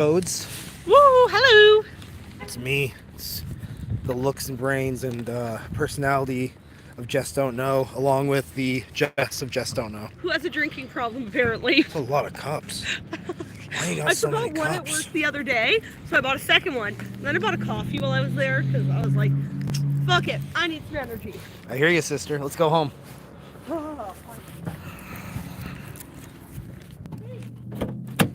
Codes. Woo! Hello! It's me. It's the looks and brains and personality of Just Don't Know, along with the Jess of Just Don't Know. Who has a drinking problem, apparently. That's a lot of cups. Why you got I so many forgot one at cups? work the other day, so I bought a second one. And then I bought a coffee while I was there, because I was like, fuck it, I need some energy. I hear you, sister. Let's go home.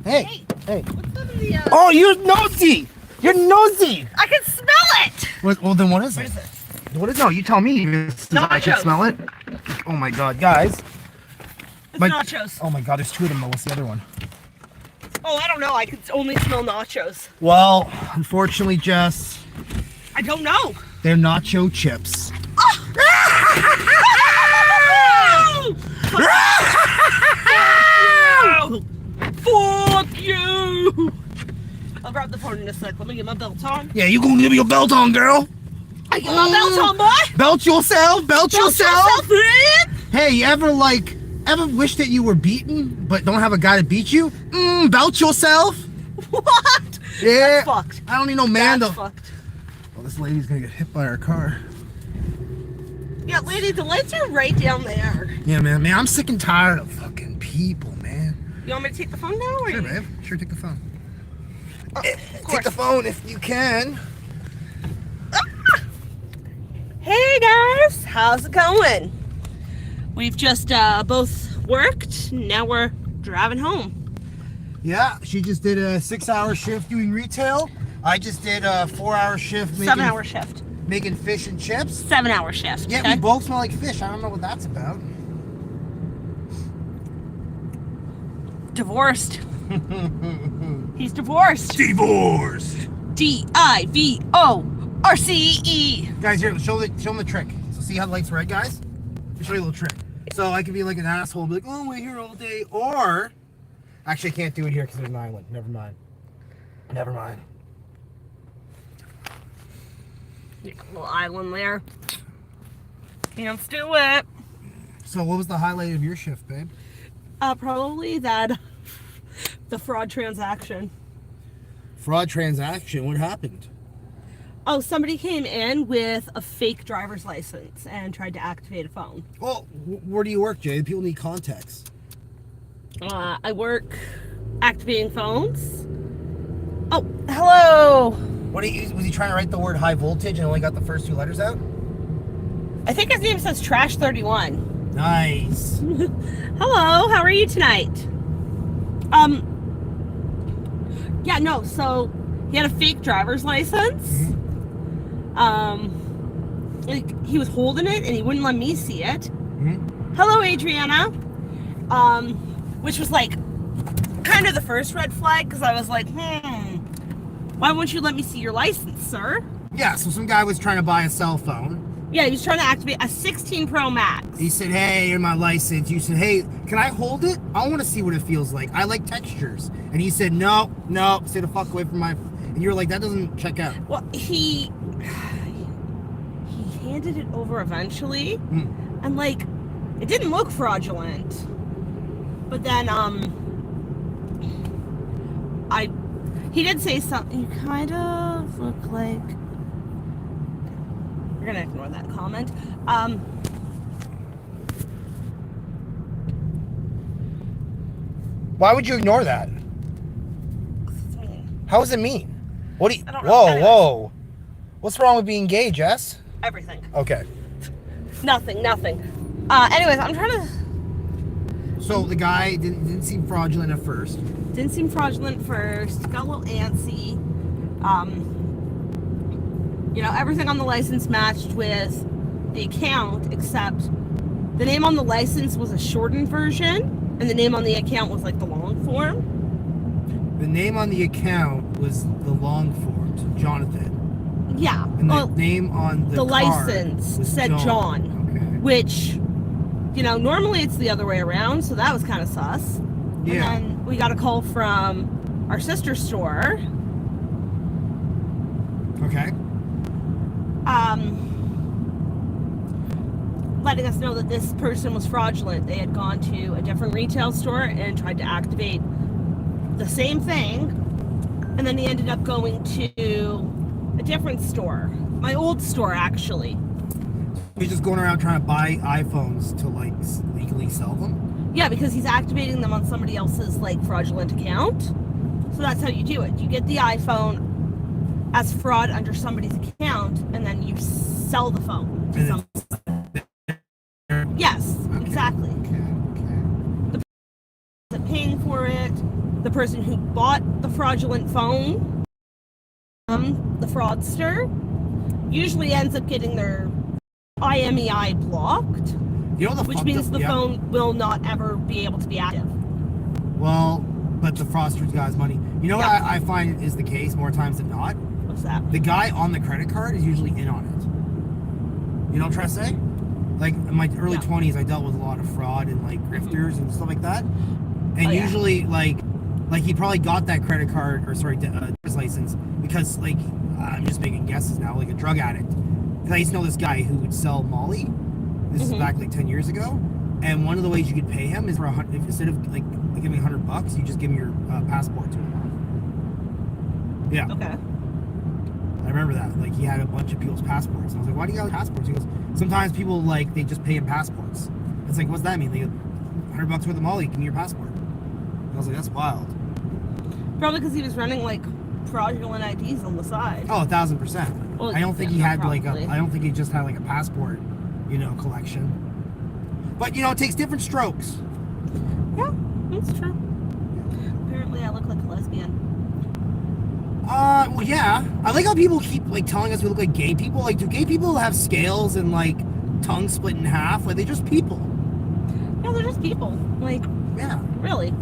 Hey. What's up in the, Oh, you're nosy. You're nosy. I can smell it! Well, then what is What it? is this? What is? No, you tell me. I can Nachos. smell it. Oh my God, guys. It's My- nachos. Oh my God, there's two of them. Though. What's the other one? Oh, I don't know. I could only smell nachos. Well, unfortunately, Jess, I don't know. they're nacho chips. Fuck you! I'll grab the phone in a sec. Let me get my belt on. Yeah, you gonna give me your belt on, girl? I get my belt on, boy! Belt yourself. Belt yourself. man! Hey, you ever wish that you were beaten but don't have a guy to beat you? Belt yourself. What? Yeah. That's fucked. I don't need no man That's to. fucked. Well, this lady's gonna get hit by her car. Yeah, lady, the lights are right down there. Yeah, man, I'm sick and tired of fucking people, man. You want me to take the phone now? Or Sure, you... babe. Sure, take the phone. Of Take course. the phone if you can. Hey guys, how's it going? We've just both worked. Now we're driving home. Yeah, she just did a 6-hour shift doing retail. I just did a 4-hour shift making 7-hour shift. making fish and chips. 7-hour shift. Yeah, okay? we both smell like fish. I don't know what that's about. Divorced. He's divorced. Divorced. Divorce. Guys, here, show them the trick. So see how the lights red, guys? Let me show you a little trick. So I can be like an asshole, be like, oh, we're here all day, or actually I can't do it here because there's an island. Never mind. Little island there. Can't do it. So what was the highlight of your shift, babe? Probably that the fraud transaction. Fraud transaction. What happened? Oh, somebody came in with a fake driver's license and tried to activate a phone. Well, where do you work, Jay? People need context. I work activating phones. Oh, hello. Was he trying to write the word high voltage and only got the first 2 letters out? I think his name says Trash 31. Nice. Hello, how are you tonight? Yeah, no, so he had a fake driver's license. He was holding it and he wouldn't let me see it. Hello, Adriana. Which was like kind of the first red flag because I was like, why won't you let me see your license, sir? Yeah, so some guy was trying to buy a cell phone. Yeah, he was trying to activate a 16 Pro Max. He said, hey, here's my license. You said, hey, can I hold it? I want to see what it feels like. I like textures. And he said, no, stay the fuck away from my... And you were like, that doesn't check out. Well, he handed it over eventually, and like, it didn't look fraudulent. But then, he did say something. You kind of look like... We're gonna ignore that comment. Why would you ignore that? How does it mean? What do you... I don't know. Anyways. Whoa. What's wrong with being gay, Jess? Everything. Okay. Nothing. Anyways, I'm trying to... So the guy didn't seem fraudulent at first. Didn't seem fraudulent first. Got a little antsy. Everything on the license matched with the account, except the name on the license was a shortened version, and the name on the account was like the long form. The name on the account was the long form, so Jonathan. Yeah. And the name on the card license was said John. Okay. Which, normally it's the other way around, so that was kind of sus. Yeah. And then we got a call from our sister store. Okay. Letting us know that this person was fraudulent. They had gone to a different retail store and tried to activate the same thing And then he ended up going to a different store. My old store, actually. He's just going around trying to buy iPhones to like legally sell them. Yeah, because he's activating them on somebody else's like fraudulent account. So that's how you do it. You get the iPhone as fraud under somebody's account, and then you sell the phone to some. Yes, Okay. exactly. Okay. The person paying for it, the person who bought the fraudulent phone, the fraudster, usually ends up getting their IMEI blocked, You know the which fucked means up- the yeah. phone will not ever be able to be active. Well, but the fraudster's got his money. You know Yeah. what I find is the case more times than not? What's that? The guy on the credit card is usually in on it. You know what I'm trying to say? Like in my early Yeah. 20s, I dealt with a lot of fraud and like grifters and stuff like that. And Oh, yeah. usually, like he probably got that credit card or driver's license because like I'm just making guesses now, like a drug addict. Because I used to know this guy who would sell Molly. This is back like 10 years ago. And one of the ways you could pay him is for instead of like giving $100, you just give him your passport to him. Yeah. Okay. I remember that. Like, he had a bunch of people's passports. And I was like, why do you got passports? He goes, sometimes people, like, they just pay him passports. It's like, what's that mean? They get $100 worth of Molly, give me your passport. And I was like, that's wild. Probably because he was running like fraudulent IDs on the side. Oh, 1,000%. Well, I don't think yeah, he had, probably. I don't think he just had, like, a passport, collection. But, it takes different strokes. Yeah, that's true. Apparently, I look like a lesbian. Well, yeah. I like how people keep, like, telling us we look like gay people. Like, do gay people have scales and, like, tongue split in half? Like, they're just people. Yeah, they're just people. Like, Yeah. really.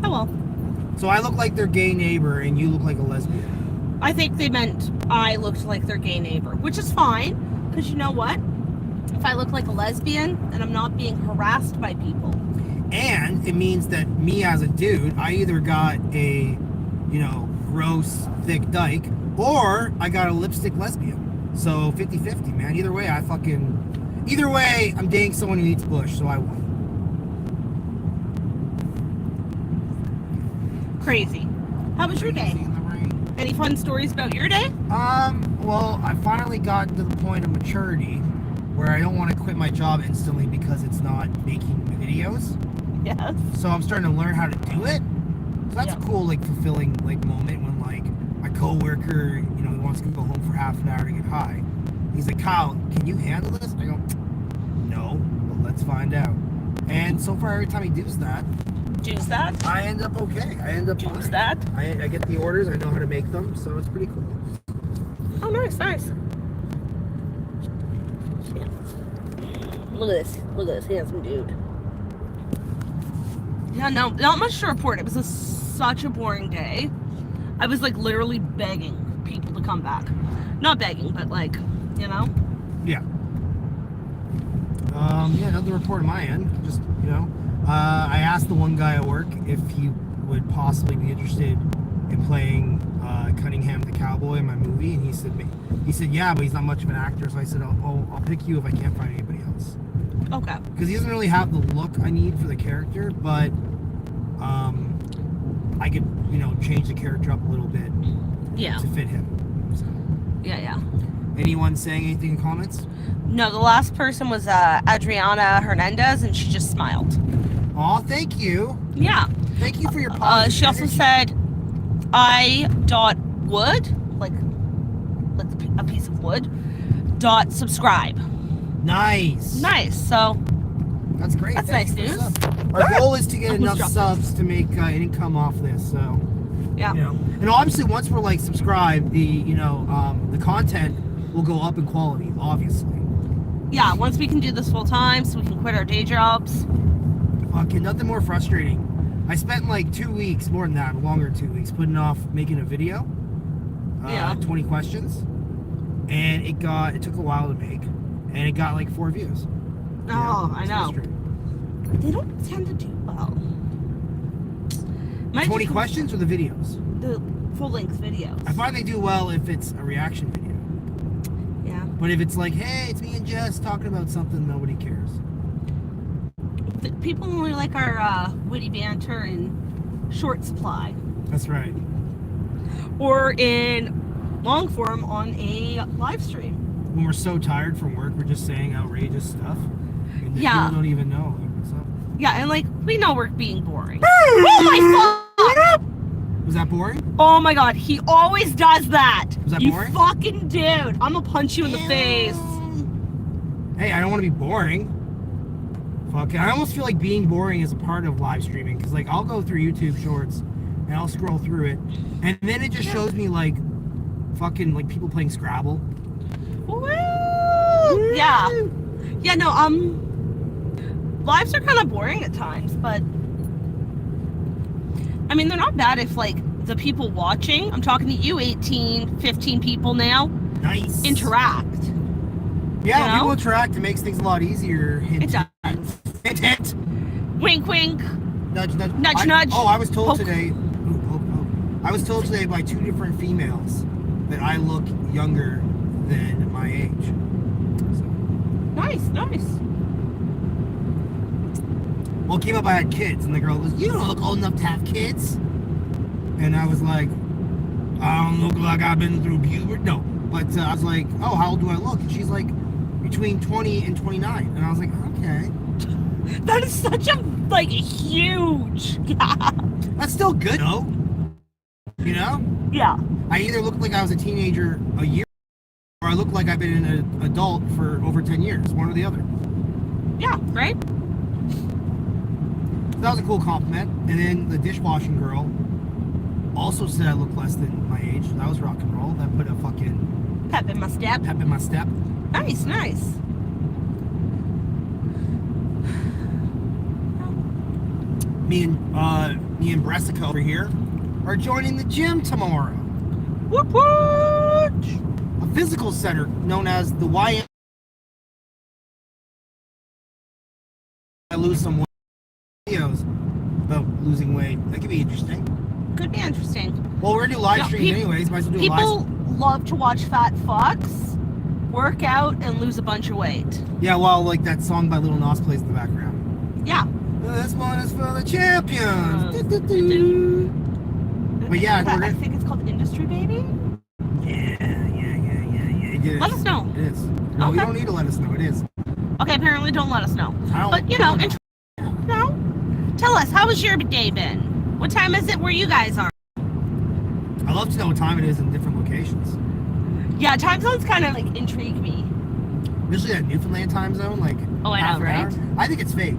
Oh well. So I look like their gay neighbor, and you look like a lesbian. I think they meant I looked like their gay neighbor, which is fine, because you know what? If I look like a lesbian, then I'm not being harassed by people. And it means that me as a dude, I either got a, gross, thick dyke, or I got a lipstick lesbian. So 50-50, man. Either way, I'm dating someone who eats bush, so I won. Crazy. How was your day? In the rain. Any fun stories about your day? Well, I finally got to the point of maturity where I don't want to quit my job instantly because it's not making videos. Yes. So I'm starting to learn how to do it. So that's a cool, fulfilling, moment when, my coworker, he wants to go home for half an hour to get high. He's like, Kyle, can you handle this? I go, no, but let's find out. And so far, every time he does that, I end up okay. I end up fine. I get the orders. I know how to make them, so it's pretty cool. Oh, nice. Yeah. Look at this handsome dude. Yeah, no, not much to report. It was such a boring day. I was literally begging people to come back. Not begging, but Yeah. Nothing to report on my end. Just, I asked the one guy at work if he would possibly be interested in playing Cunningham the Cowboy in my movie, and he said yeah, but he's not much of an actor. So I said, I'll pick you if I can't find anybody else. Okay. Because he doesn't really have the look I need for the character, but I could, change the character up a little bit to fit him. So. Yeah. Anyone saying anything in comments? No, the last person was Adriana Hernandez, and she just smiled. Aw, thank you. Yeah. Thank you for your positive she also energy. said, I.wood, like a piece of wood, .subscribe. Nice. So That's great. that's Thank nice you for news. the sub. Our goal is to get enough dropped subs to make income off this. So, Yeah. and obviously once we're subscribed, the content will go up in quality. Obviously. Yeah, once we can do this full time, so we can quit our day jobs. Okay, nothing more frustrating. I spent 2 weeks, more than that, longer 2 weeks, putting off making a video. 20 questions, and it took a while to make, and it got 4 views. Oh, I it's know. frustrating. They don't tend to do well. 20 questions or the videos? The full-length videos. I find they do well if it's a reaction video. Yeah. But if it's hey, it's me and Jess talking about something, nobody cares. People only like our witty banter and short supply. That's right. Or in long form on a live stream. When we're so tired from work, we're just saying outrageous stuff. And the Yeah. people don't even know what's up. Yeah, and like, we know we're being boring. Oh my fuck! Was that boring? Oh my god, he always does that. Was that you boring? Fucking dude. I'm gonna punch you in the face. Hey, I don't want to be boring. Fuck, I almost feel like being boring is a part of live streaming. Because, like, I'll go through YouTube Shorts and I'll scroll through it. And then it just shows me, like, fucking, like, people playing Scrabble. Woo! Yeah. Yeah, no, lives are kind of boring at times, but I mean, they're not bad if, like, the people watching, I'm talking to you, 18, 15 people now, Nice. interact. Yeah, You know? people interact. It makes things a lot easier. Hint, It does. hint, hint. Wink, wink. Nudge, nudge. Nudge, nudge. Oh, I was told Poke. today. I was told today by 2 different females that I look younger than my age. So. Nice, nice. Well, it came up I had kids, and the girl goes, "You don't look old enough to have kids." And I was like, "I don't look like I've been through puberty." No, but I was like, "Oh, how old do I look?" And she's like, "Between 20 and 29." And I was like, "Okay." That is such a, like, huge gap. That's still good, though. You know? Yeah. I either look like I was a teenager a year, or I look like I've been an adult for over 10 years. One or the other. Yeah, right? That was a cool compliment. And then the dishwashing girl also said I look less than my age. That was rock and roll. That put a fucking Pep in my step. pep in my step. Nice, nice. Me and Bressica over here are joining the gym tomorrow. Whoop whoop! A physical center known as the YM. I lose some weight. Videos about losing weight. That could be interesting. Could be interesting. Well, we're gonna do live Yeah, stream anyways. Might as well do a live People love to watch fat fucks work out and lose a bunch of weight. Yeah, well, like that song by Lil Nas plays in the background. Yeah. This one is for the champions. Do-do-do. But yeah, we're I gonna... think it's called Industry Baby. Yeah. It is. Let us know. It is. No, Okay. you don't need to let us know. It is. Okay, apparently don't let us know. I don't, But, you know, no. Tell us, how has your day been? What time is it where you guys are? I love to know what time it is in different locations. Yeah, time zones kind of, like, intrigue me. Especially that Newfoundland time zone, like Oh, I half know, an hour. right? I think it's fake.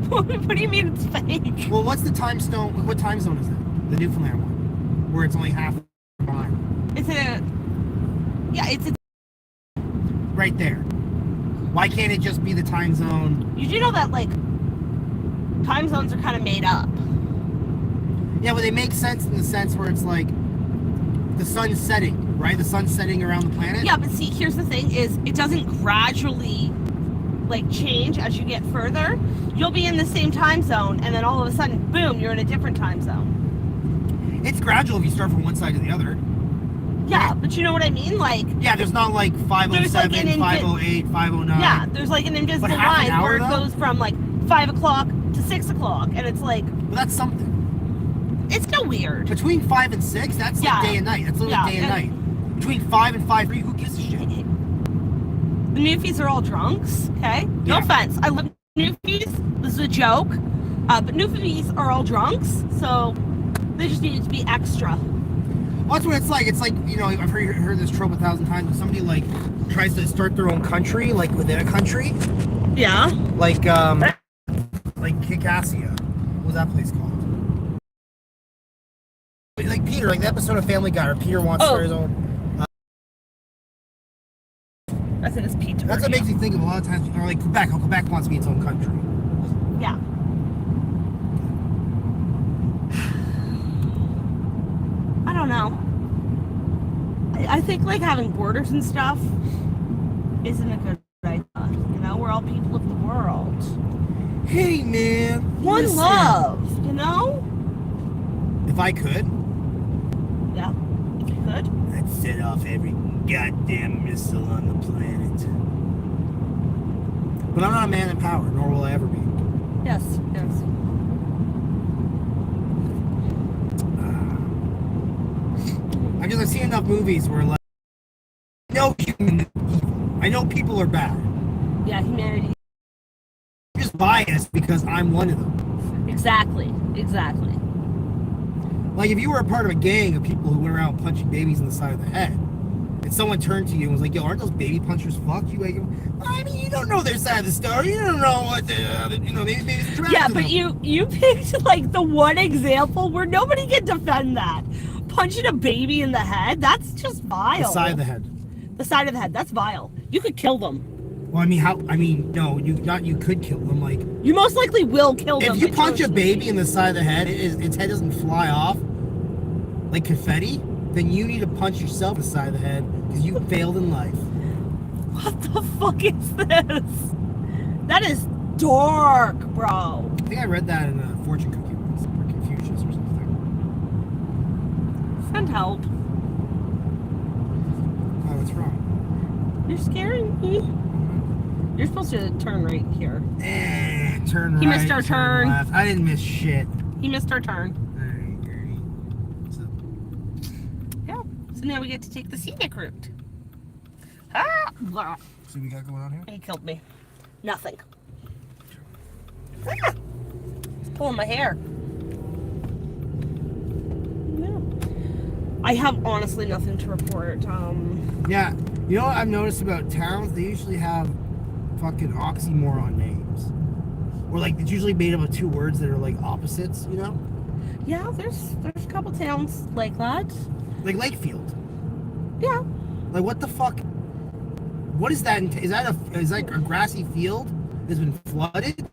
What do you mean it's fake? Well, what's the time stone? What time zone is it? The Newfoundland one, where it's only half behind. It's a Right there. Why can't it just be the time zone? you do know that, like, time zones are kind of made up. Yeah, but they make sense in the sense where it's like the sun's setting, right? The sun's setting around the planet. Yeah, but see, here's the thing is it doesn't gradually, like, change as you get further. You'll be in the same time zone, and then all of a sudden, boom, you're in a different time zone. It's gradual if you start from one side to the other. Yeah, but you know what I mean? Like, Yeah, there's not like 507, There's like an 508, 509. yeah, there's like an invisible But half an line hour, where it though? goes from, like, 5 o'clock to 6 o'clock, and it's like, But that's something. it's still weird. Between 5 and 6, that's Yeah. like day and night. That's literally Yeah, day and and- night. Between 5 and 5:03, who gives a shit? The Newfies are all drunks, okay? No Yeah. offense. I love Newfies. This is a joke. But Newfies are all drunks, so they just need to be extra. Well, that's what it's like. It's like, you know, I've heard this trope 1,000 times when somebody, like, tries to start their own country, like, within a country. Yeah. Like Kikassia. What was that place called? Like Peter, like the episode of Family Guy where Peter wants to start his own. I said it's Pete. That's what makes me think of a lot of times, or like Quebec. How Quebec wants to be its own country. Yeah. I don't know. I think, like, having borders and stuff isn't a good idea. You know, we're all people of the world. Hey, man. One listen. love, you know? If I could, Yeah. If you could. I'd set off every goddamn missile on the planet. But I'm not a man in power, nor will I ever be. Yes, yes. Because I've seen enough movies where like no human is evil. I know people are bad. Yeah, humanity. I'm just biased because I'm one of them. Exactly. Exactly. Like if you were a part of a gang of people who went around punching babies in the side of the head, and someone turned to you and was like, "Yo, aren't those baby punchers fucked?" You like, I mean, you don't know their side of the story. You don't know what maybe babies attracted Yeah, but them. you picked like the one example where nobody can defend that. Punching a baby in the head, that's just vile. The side of the head. The side of the head, that's vile. You could kill them. Well, I mean, how? I mean, no, you could kill them. Like you most likely will kill them. If you punch a baby in the side of the head, its head doesn't fly off like confetti. Then you need to punch yourself in the side of the head because you failed in life. What the fuck is this? That is dark, bro. I think I read that in a fortune cookie once, or Confucius or something. Send help. Oh, what's wrong? You're scaring me. You're supposed to turn right here. Turn right. He missed our turn. Left. I didn't miss shit. He missed our turn. Alright, Gary. What's up? Yeah. So now we get to take the scenic route. Ah! Blah. So we got going on here? He killed me. Nothing. Ah! He's pulling my hair. Yeah. I have honestly nothing to report. Yeah. You know what I've noticed about towns? They usually have fucking oxymoron names. Or like it's usually made up of two words that are like opposites, you know? Yeah, there's a couple towns like that. Like Lakefield. Yeah. Like what the fuck? What is that? Is that a grassy field that's been flooded?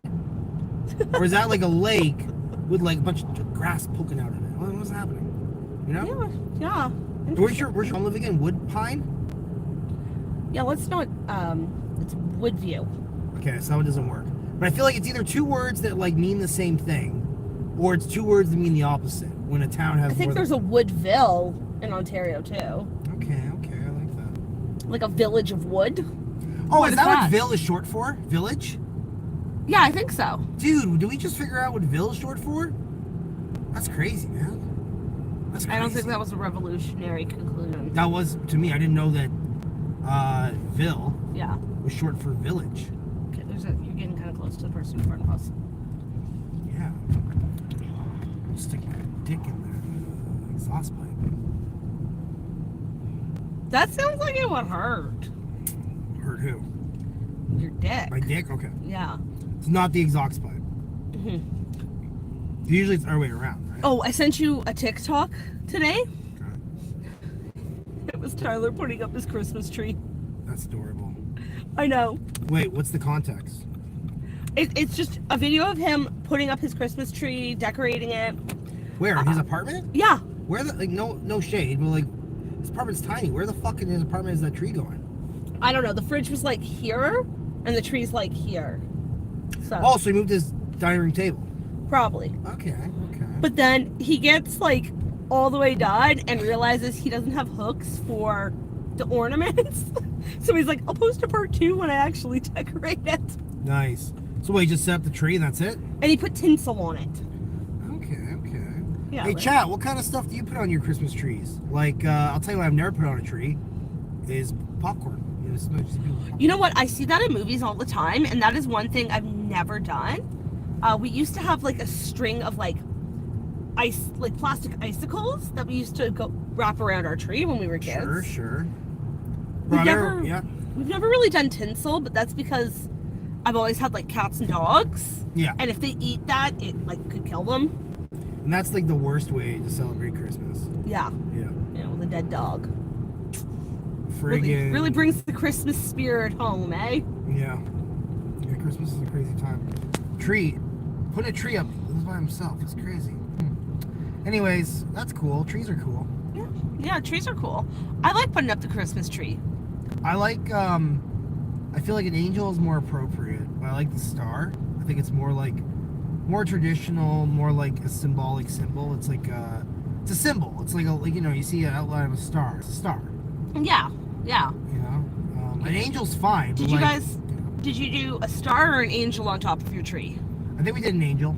Or is that like a lake with like a bunch of grass poking out of it? What's happening? You know? Yeah. Where's your home live again? Woodpine? Yeah, let's not it's Woodview. Okay, so it doesn't work. But I feel like it's either two words that like mean the same thing, or it's two words that mean the opposite. When a town has I think there's a Woodville in Ontario too. Okay, I like that. Like a village of wood. Oh, What is is that that? what Ville is short for? Village? Yeah, I think so. Dude, did we just figure out what Ville is short for? That's crazy, man. That's crazy. I don't think that was a revolutionary conclusion. That was, to me, I didn't know that Ville Yeah. was short for village. Okay, you're getting kind of close to the person in front of us. Yeah. I'll stick my dick in the exhaust pipe. That sounds like it would hurt. Hurt who? Your dick. My dick? Okay. Yeah. It's not the exhaust pipe. hmm Usually it's our way around, right? Oh, I sent you a TikTok today. Okay. It was Tyler putting up his Christmas tree. That's adorable. I know. Wait, what's the context? It's just a video of him putting up his Christmas tree, decorating it. Where? In his apartment? Yeah. Where the, like, no shade, but like, his apartment's tiny. Where the fuck in his apartment is that tree going? I don't know. The fridge was like here, and the tree's like here. So. Oh, so he moved his dining room table. Probably. Okay. But then he gets like all the way done and realizes he doesn't have hooks for the ornaments. So he's like, I'll post a part 2 when I actually decorate it. Nice. So wait, he just set up the tree and that's it? And he put tinsel on it. Okay. Yeah. Hey, chat, what kind of stuff do you put on your Christmas trees? Like, I'll tell you what I've never put on a tree is popcorn. You know what? I see that in movies all the time, and that is one thing I've never done. We used to have like a string of like plastic icicles that we used to go wrap around our tree when we were kids. Sure. We've never really done tinsel, but that's because I've always had like cats and dogs. Yeah. And if they eat that, it like could kill them. And that's like the worst way to celebrate Christmas. Yeah. Yeah. With a dead dog. Friggin' Really brings the Christmas spirit home, eh? Yeah. Christmas is a crazy time. Tree. Put a tree up. This is by himself. It's crazy. Anyways, that's cool. Trees are cool. Yeah, trees are cool. I like putting up the Christmas tree. I like, I feel like an angel is more appropriate, but I like the star. I think it's more traditional, more like a symbolic symbol. It's like, it's a symbol. It's like you see an outline of a star. It's a star. Yeah. You know? An angel's fine. Did you do a star or an angel on top of your tree? I think we did an angel.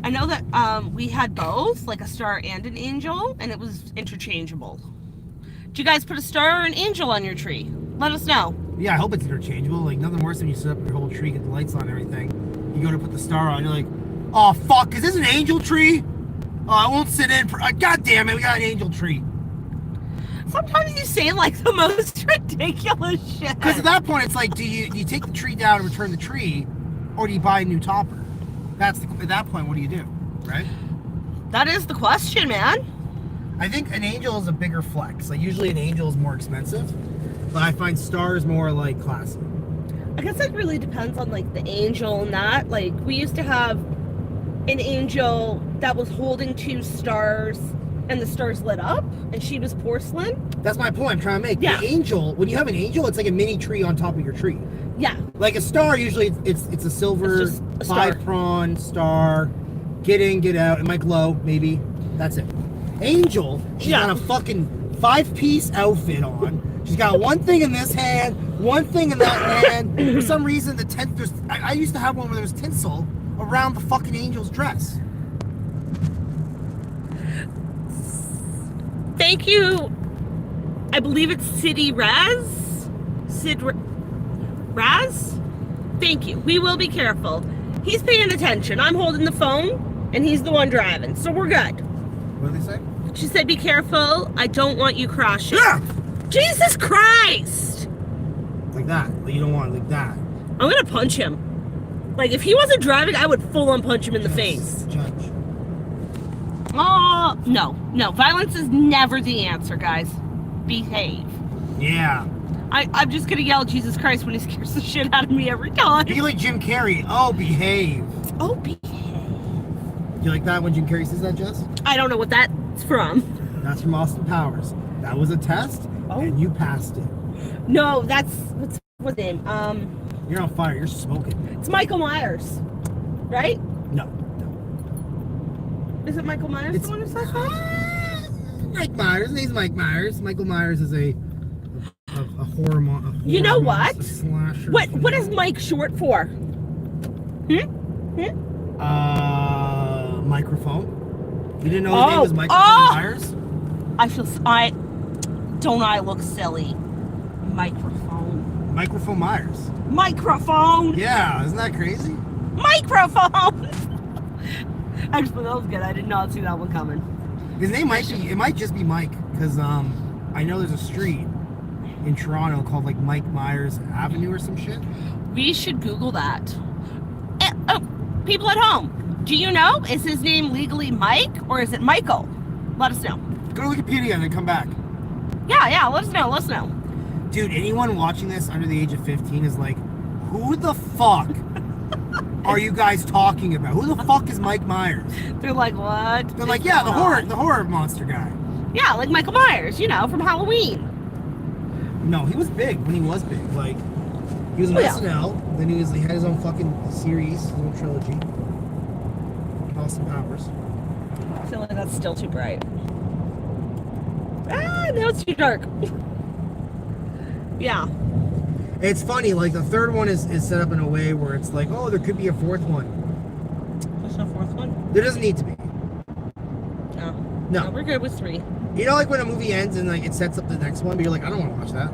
I know that we had both, like a star and an angel, and it was interchangeable. Do you guys put a star or an angel on your tree? Let us know. Yeah, I hope it's interchangeable. Like, nothing worse than you set up your whole tree, get the lights on and everything. You go to put the star on, you're like, oh, fuck, is this an angel tree? Oh, I won't sit in for... God damn it, we got an angel tree. Sometimes you say, like, the most ridiculous shit. Because at that point, it's like, do you take the tree down and return the tree, or do you buy a new topper? At that point, what do you do, right? That is the question, man. I think an angel is a bigger flex. Like, usually an angel is more expensive, but I find stars more, like, classy. I guess it really depends on, like, the angel and that. Like, we used to have an angel that was holding 2 stars, and the stars lit up, and she was porcelain. That's my point I'm trying to make. Yeah. The angel, when you have an angel, it's like a mini tree on top of your tree. Yeah. Like a star, usually it's a silver, It's just a star. 5-prong star. Get in, get out. It might glow, maybe. That's it. Angel, she's got a fucking 5-piece outfit on. She's got one thing in this hand, one thing in that hand. For some reason, I used to have one where there was tinsel around the fucking angel's dress. Thank you. I believe it's City Raz. Raz? Thank you. We will be careful. He's paying attention. I'm holding the phone, and he's the one driving, so we're good. What did they say? She said, be careful. I don't want you crashing. Yeah! Jesus Christ! Like that. You don't want it like that. I'm going to punch him. Like, if he wasn't driving, I would full-on punch him in the face. Judge. Oh, no. Violence is never the answer, guys. Behave. Yeah. I'm just going to yell Jesus Christ when he scares the shit out of me every time. Be like Jim Carrey. Oh, behave. Oh, behave. You like that when Jim Carrey says that, Jess? I don't know what that's from. That's from Austin Powers. That was a test, and you passed it. No, that's... What's his name? You're on fire. You're smoking. It's Michael Myers. Right? No. Is it Michael Myers the one who says that? Mike Myers. His name's Mike Myers. Michael Myers is a horror monster. You know what? Slasher. What is Mike short for? Microphone. You didn't know his name was Michael Myers? Don't I look silly? Microphone. Microphone Myers. Microphone. Yeah, isn't that crazy? Microphone. Actually, that was good. I did not see that one coming. His name might just be Mike, because I know there's a street in Toronto called like Mike Myers Avenue or some shit. We should Google that. People at home, do you know? Is his name legally Mike or is it Michael? Let us know. Go to Wikipedia and then come back. Yeah, let us know. Dude, anyone watching this under the age of 15 is like, who the fuck are you guys talking about? Who the fuck is Mike Myers? They're like, what? They're like, yeah, the horror monster guy. Yeah, like Michael Myers, from Halloween. No, he was big when he was big. Like, he was on SNL, then he had his own fucking series, his own trilogy. Austin Powers. I feel like that's still too bright. Now it's too dark. Yeah. It's funny, like the third one is set up in a way where it's like, oh, there could be a fourth one. There's no fourth one? There doesn't need to be. No, we're good with 3. You know, like when a movie ends and like it sets up the next one, but you're like, I don't want to watch that.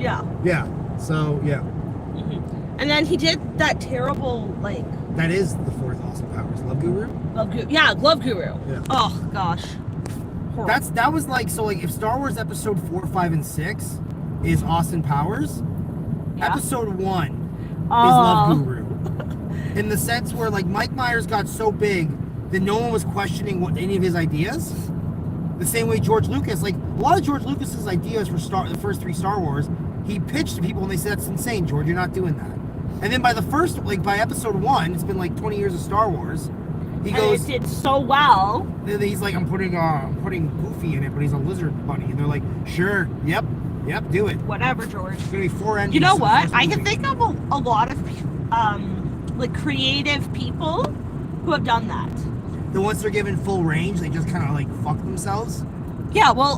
Yeah. Yeah. So yeah. Mm-hmm. And then he did that terrible like. That is the fourth Austin Powers. Love Guru. Yeah, Glove Guru. Yeah. Oh gosh. Horrible. That was like, so like if Star Wars Episode 4, 5, and 6 is Austin Powers, Episode 1 is Love Guru. In the sense where like Mike Myers got so big that no one was questioning any of his ideas. The same way George Lucas, like a lot of George Lucas's ideas for the first 3 Star Wars, he pitched to people and they said, that's insane, George, you're not doing that. And then by by Episode 1, it's been like 20 years of Star Wars. He goes, it did so well. He's like, I'm putting Goofy in it, but he's a lizard bunny. And they're like, sure, yep, do it. Whatever, George. It's gonna be 4 endings. You know what? I can think of a lot of like creative people who have done that. The ones that are given full range, they just kind of like fuck themselves. Yeah, well,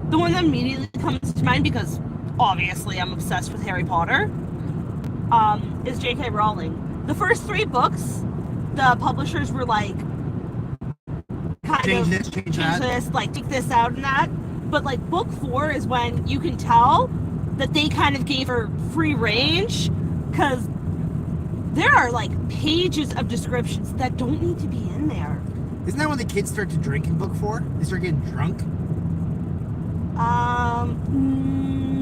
the one that immediately comes to mind, because obviously I'm obsessed with Harry Potter, is J.K. Rowling. The first 3 books the publishers were like, change this, like take this out and that. But like book 4 is when you can tell that they kind of gave her free range, because there are like pages of descriptions that don't need to be in there. Isn't that when the kids start to drink in book 4? They start getting drunk?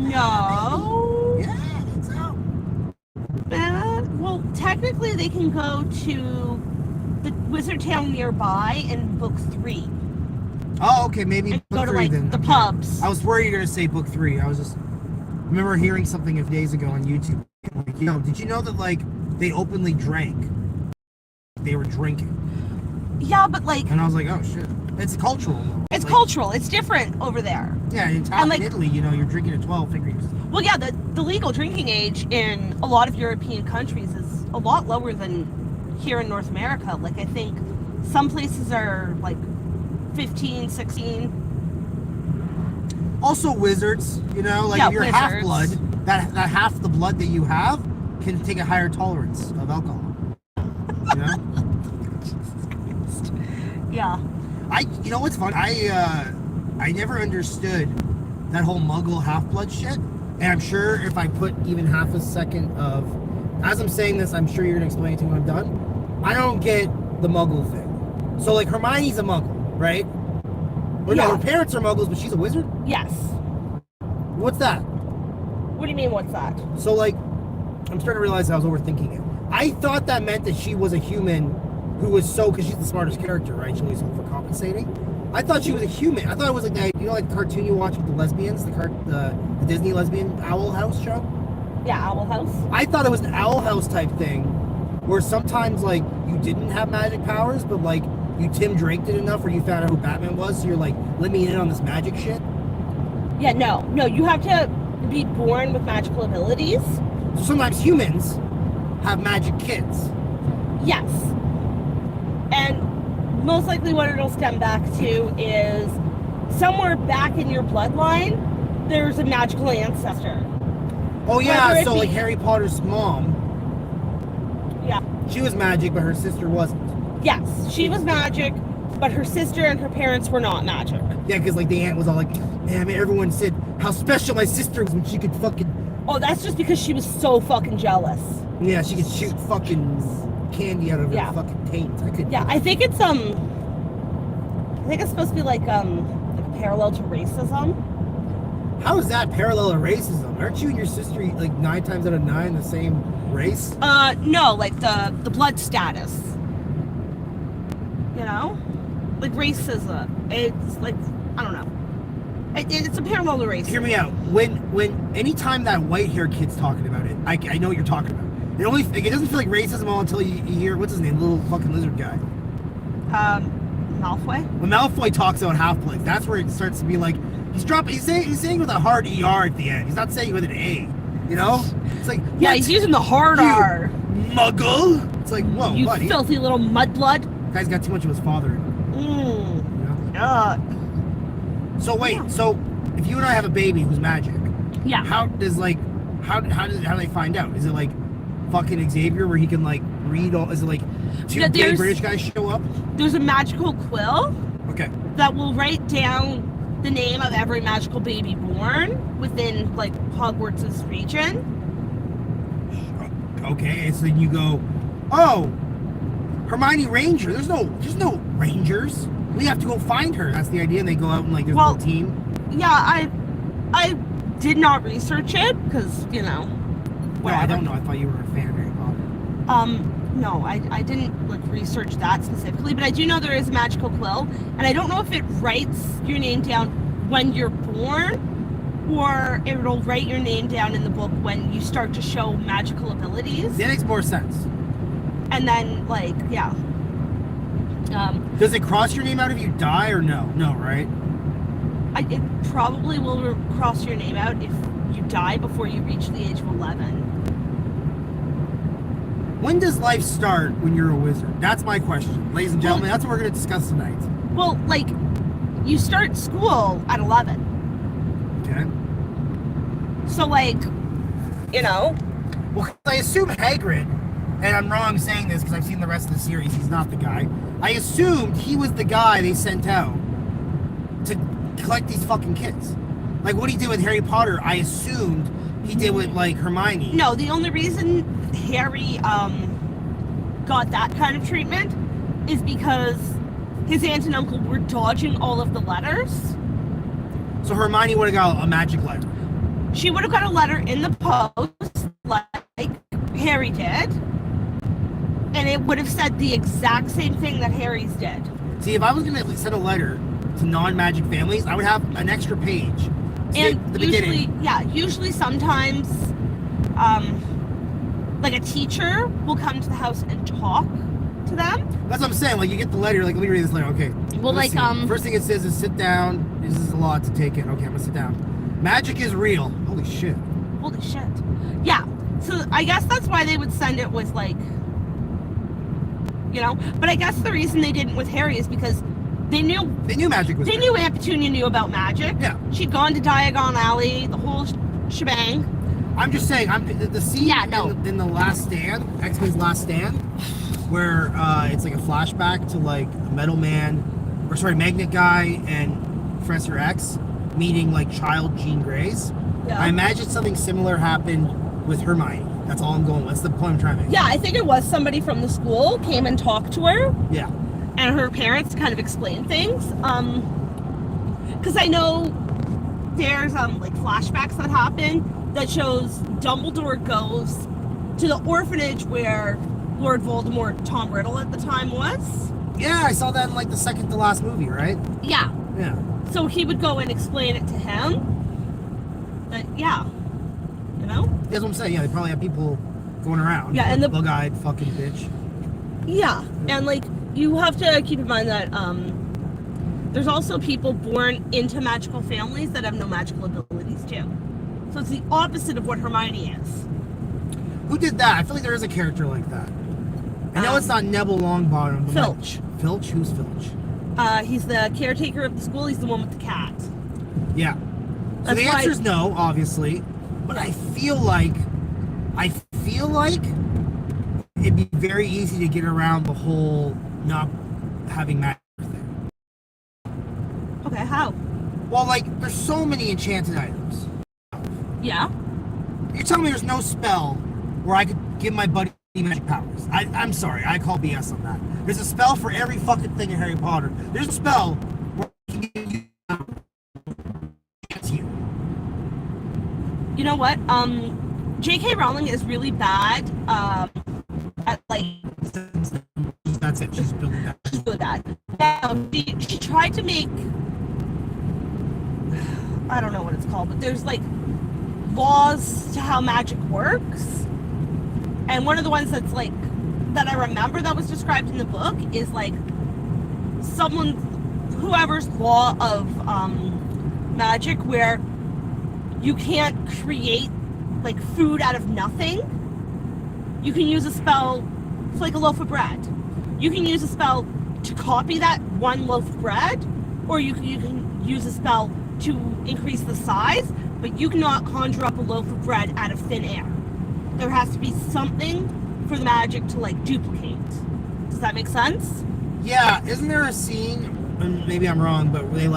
No. Yeah, I think so. Well, technically they can go to the wizard town nearby in book 3. Oh, okay, maybe And book go to 3 like then. the Okay. pubs. I was worried you were going to say book 3. I remember hearing something a few days ago on YouTube. Like, did you know that, like, they openly drank? They were drinking. Yeah, but like... And I was like, oh, shit. It's cultural, though. It's like, cultural. It's different over there. Yeah, in Italy, you're drinking at 12 fingers. Well, yeah, the legal drinking age in a lot of European countries is a lot lower than here in North America. Like, I think some places are, like, 15, 16. Also wizards, like Yeah, if you're wizards. half-blood, that half the blood that you have can take a higher tolerance of alcohol. Yeah. You know what's fun? I never understood that whole Muggle half-blood shit. And I'm sure if I put even half a second of, as I'm saying this, I'm sure you're gonna explain it to me when I'm done. I don't get the Muggle thing. So like Hermione's a Muggle, right? Or Yeah. no, her parents are Muggles, but she's a wizard? Yes. What's that? What do you mean, what's that? So like, I'm starting to realize I was overthinking it. I thought that meant that she was a human who was because she's the smartest character, right? She was overcompensating. I thought she was a human. I thought it was like that, like the cartoon you watch with the lesbians, the Disney lesbian Owl House show. Yeah, Owl House. I thought it was an Owl House type thing, where sometimes like you didn't have magic powers, but like you Tim Draked it enough, where you found out who Batman was, so you're like, let me in on this magic shit. Yeah, no, you have to be born with magical abilities. So sometimes humans have magic kids. Yes. And most likely what it'll stem back to is somewhere back in your bloodline, there's a magical ancestor. Oh yeah, Whether it so be- like Harry Potter's mom, Yeah. she was magic, but her sister wasn't. Yes, she was magic, but her sister and her parents were not magic. Yeah, because like the aunt was all like, man, everyone said how special my sister was when she could fucking... Oh, that's just because she was so fucking jealous. Yeah, she could shoot fucking candy out of her Yeah. fucking taint. Yeah, I think it's supposed to be like parallel to racism. How is that parallel to racism? Aren't you and your sister like 9 times out of 9 the same race? No, like the blood status. Like racism. It's like, I don't know. It's a parallel to racism. Hear me out. When anytime that white hair kid's talking about it, I know what you're talking about. It doesn't feel like racism all until you hear, what's his name, little fucking lizard guy. Malfoy. When Malfoy talks about half-bloods, that's where it starts to be like, he's saying with a hard ER at the end. He's not saying with an A. It's like, Yeah, he's using the hard You R. Muggle. It's like, whoa, You buddy. filthy little mudblood. Guy's got too much of his father. So wait, so if you and I have a baby who's magic, Yeah. how do they find out? Is it like fucking Xavier where he can like read all? Is it like two Yeah, gay there's- British guys show up? There's a magical quill Okay. that will write down the name of every magical baby born within like Hogwarts' region. Okay, and so then you go, oh, Hermione Ranger. There's no Rangers. We have to go find her. That's the idea. And they go out and like there's a little team. Yeah, I did not research it because No, I don't know. I thought you were a fan of Harry Potter. No, I didn't like research that specifically, but I do know there is a magical quill, and I don't know if it writes your name down when you're born, or it'll write your name down in the book when you start to show magical abilities, That makes more sense. and then like yeah. Does it cross your name out if you die or no? No, right? It probably will cross your name out if you die before you reach the age of 11. When does life start when you're a wizard? That's my question. Ladies and gentlemen, that's what we're going to discuss tonight. Well, like, you start school at 11. Okay. So, like, Well, 'cause I assume Hagrid and I'm wrong saying this because I've seen the rest of the series, he's not the guy. I assumed he was the guy they sent out to collect these fucking kids. Like what he did with Harry Potter, I assumed he did with like Hermione. No, the only reason Harry got that kind of treatment is because his aunt and uncle were dodging all of the letters. So Hermione would have got a magic letter. She would have got a letter in the post, like Harry did, and it would have said the exact same thing that Harry's did. See, if I was going to send a letter to non-magic families, I would have an extra page. See, And usually sometimes, like a teacher will come to the house and talk to them. That's what I'm saying. Like you get the letter, like let me read this letter. Okay. Well, like first thing it says is sit down. This is a lot to take in. Okay, I'm gonna sit down. Magic is real. Holy shit. Holy shit. Yeah. So I guess that's why they would send it with like, But I guess the reason they didn't with Harry is because they knew magic was. They knew Aunt Petunia knew about magic. Yeah. She'd gone to Diagon Alley, the whole shebang. I'm just saying. The scene in the Last Stand, X-Men's Last Stand, where it's like a flashback to like Metal Man, Magnet Guy and Professor X meeting like child Jean Greys. Yeah. I imagine something similar happened with Hermione. That's all I'm going with. That's the point I'm trying to make. Yeah, I think it was somebody from the school came and talked to her. Yeah. And her parents kind of explained things. Because I know there's like flashbacks that happen that shows Dumbledore goes to the orphanage where Lord Voldemort, Tom Riddle at the time was. Yeah, I saw that in like the second to last movie, right? Yeah. Yeah. So he would go and explain it to him. But yeah, That's what I'm saying. Yeah, they probably have people going around. Yeah, and the bug-eyed fucking bitch. Yeah, and like you have to keep in mind that there's also people born into magical families that have no magical abilities too. So it's the opposite of what Hermione is. Who did that? I feel like there is a character like that. I know it's not Neville Longbottom. Filch. Filch? Who's Filch? He's the caretaker of the school. He's the one with the cat. Yeah. So the answer is no, obviously. But I feel like it'd be very easy to get around the whole not having magic thing. Okay, how? Well, like, there's so many enchanted items. Yeah. You're telling me there's no spell where I could give my buddy magic powers? I'm sorry, I call BS on that. There's a spell for every fucking thing in Harry Potter. There's a spell where I can give you you. You know what? J.K. Rowling is really bad at like. That's it. She's building that. She's good at that. She tried to make. I don't know what it's called, but there's like laws to how magic works, and one of the ones that's like that I remember that was described in the book is like whoever's law of magic where you can't create like food out of nothing. You can use a spell. It's like a loaf of bread. You can use a spell to copy that one loaf of bread, or you can use a spell to increase the size, but you cannot conjure up a loaf of bread out of thin air. There has to be something for the magic to like duplicate. Does that make sense? Yeah, isn't there a scene, and maybe I'm wrong, but where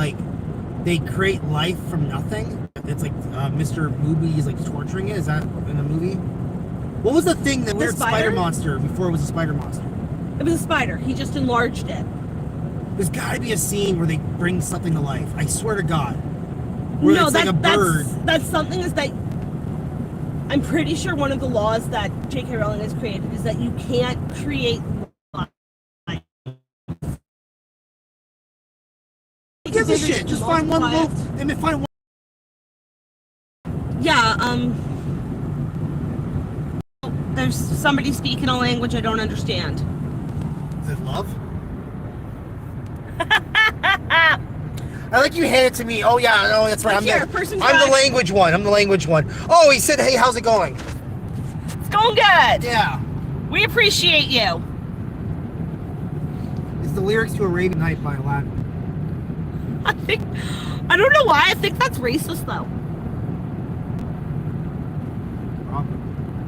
they create life from nothing? It's like Mr. Booby is like torturing it. Is that in the movie? What was the thing, that weird spider monster before it was a spider monster? It was a spider. He just enlarged it. There's got to be a scene where they bring something to life. I swear to God. Where it's like a bird. That's something is that I'm pretty sure one of the laws that J.K. Rowling has created is that you can't create life. Who gives a shit? Just find one loaf and then find one. Yeah, there's somebody speaking a language I don't understand. Is it love? I like you hand it to me. Oh yeah, no, that's right. I'm the language one. Oh, he said, "Hey, how's it going?" It's going good. Yeah. We appreciate you. It's the lyrics to Arabian Night by Aladdin. I don't know why. I think that's racist though.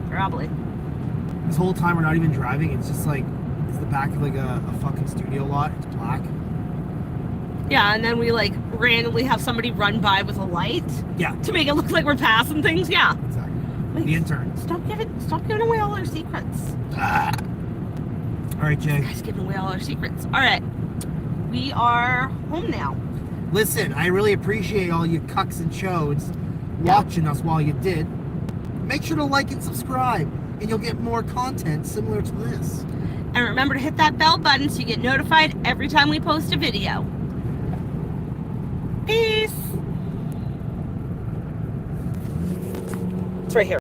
Probably. This whole time we're not even driving. It's just like it's the back of like a fucking studio lot. It's black. Yeah, and then we like randomly have somebody run by with a light. Yeah. To make it look like we're passing things. Yeah. Exactly. Like, The intern. Stop giving away all our secrets. Ah. All right, Jay. This guy's giving away all our secrets. All right. We are home now. Listen, I really appreciate all you cucks and chodes watching us while you did. Make sure to like and subscribe, and you'll get more content similar to this. And remember to hit that bell button so you get notified every time we post a video. Peace. It's right here.